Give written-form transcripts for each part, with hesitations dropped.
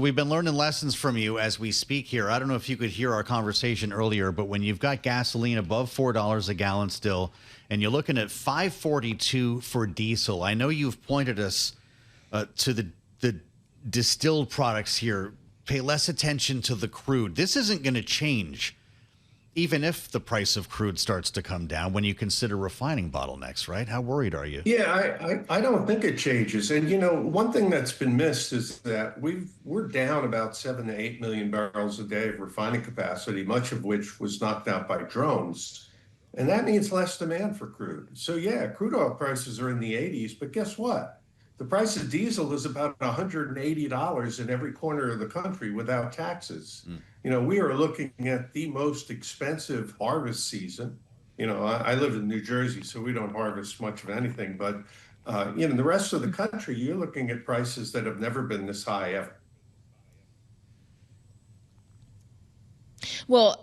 We've been learning lessons from you as we speak here. I don't know if you could hear our conversation earlier, but when you've got gasoline above $4 a gallon still, and you're looking at 542 for diesel, I know you've pointed us to the distilled products here. Pay less attention to the crude. This isn't going to change, even if the price of crude starts to come down, when you consider refining bottlenecks, right? How worried are you? Yeah, I don't think it changes. And, one thing that's been missed is that we're down about 7 to 8 million barrels a day of refining capacity, much of which was knocked out by drones. And that means less demand for crude. So, yeah, crude oil prices are in the 80s, but guess what? The price of diesel is about $180 in every corner of the country without taxes. We are looking at the most expensive harvest season. I live in New Jersey, so we don't harvest much of anything. But, the rest of the country, you're looking at prices that have never been this high ever. Well,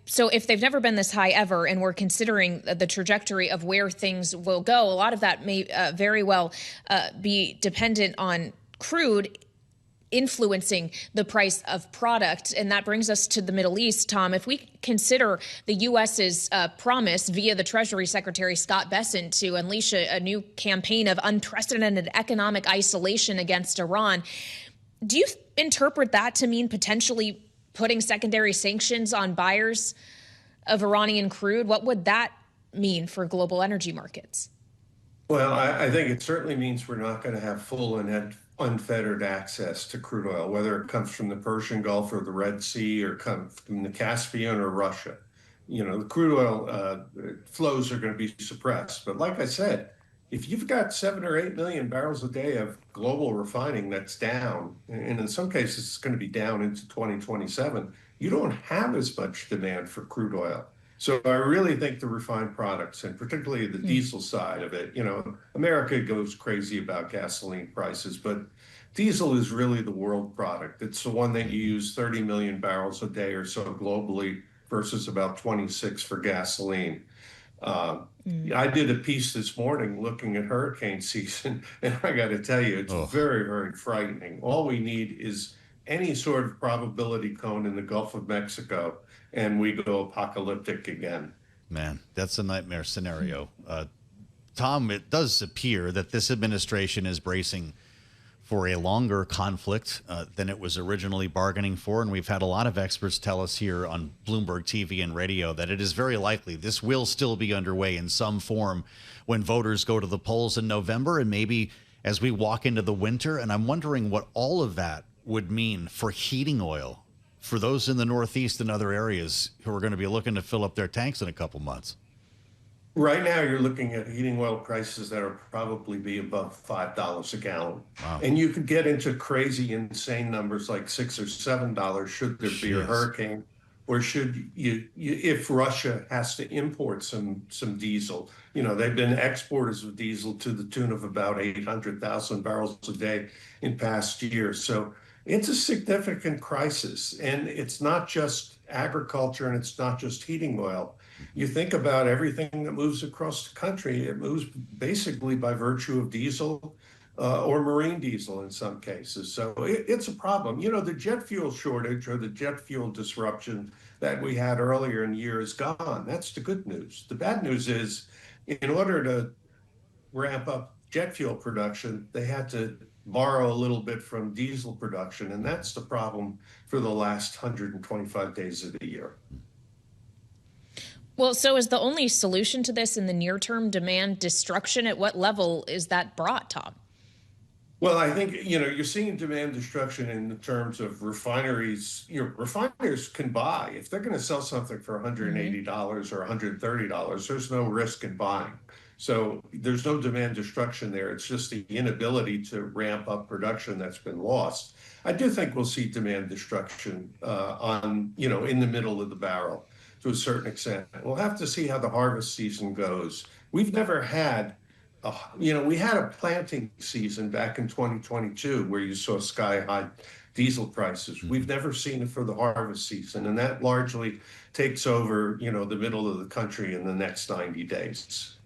So if they've never been this high ever, and we're considering the trajectory of where things will go, a lot of that may very well be dependent on crude influencing the price of product. And that brings us to the Middle East, Tom. If we consider the U.S.'s promise via the Treasury Secretary Scott Bessent to unleash a new campaign of unprecedented economic isolation against Iran, do you interpret that to mean potentially putting secondary sanctions on buyers of Iranian crude? What would that mean for global energy markets? Well, I think it certainly means we're not going to have full and unfettered access to crude oil, whether it comes from the Persian Gulf or the Red Sea, or comes from the Caspian or Russia. The crude oil flows are going to be suppressed. But like I said, if you've got 7 or 8 million barrels a day of global refining that's down, and in some cases it's going to be down into 2027, you don't have as much demand for crude oil. So I really think the refined products, and particularly the diesel side of it, America goes crazy about gasoline prices, but diesel is really the world product. It's the one that you use 30 million barrels a day or so globally versus about 26 for gasoline. I did a piece this morning looking at hurricane season, and I got to tell you, it's very, very frightening. All we need is any sort of probability cone in the Gulf of Mexico, and we go apocalyptic again. Man, that's a nightmare scenario. Tom, it does appear that this administration is bracing for a longer conflict than it was originally bargaining for. And we've had a lot of experts tell us here on Bloomberg TV and radio that it is very likely this will still be underway in some form when voters go to the polls in November, and maybe as we walk into the winter. And I'm wondering what all of that would mean for heating oil for those in the Northeast and other areas who are going to be looking to fill up their tanks in a couple months. Right now, you're looking at heating oil prices that are probably be above $5 a gallon. Wow. And you could get into crazy, insane numbers like $6 or $7 should there be a hurricane, or should if Russia has to import some diesel. They've been exporters of diesel to the tune of about 800,000 barrels a day in past years. So it's a significant crisis, and it's not just agriculture, and it's not just heating oil. You think about everything that moves across the country, it moves basically by virtue of diesel or marine diesel in some cases. So it's a problem. The jet fuel shortage or the jet fuel disruption that we had earlier in the year is gone. That's the good news. The bad news is, in order to ramp up jet fuel production, they had to borrow a little bit from diesel production. And that's the problem for the last 125 days of the year. Well, so is the only solution to this in the near term demand destruction? At what level is that brought, Tom? Well, I think, you're seeing demand destruction in terms of refineries. Refiners can buy. If they're going to sell something for $180 or $130, there's no risk in buying. So there's no demand destruction there. It's just the inability to ramp up production that's been lost. I do think we'll see demand destruction in the middle of the barrel to a certain extent. We'll have to see how the harvest season goes. We've never had, we had a planting season back in 2022 where you saw sky-high diesel prices. We've never seen it for the harvest season, and that largely takes over, the middle of the country in the next 90 days.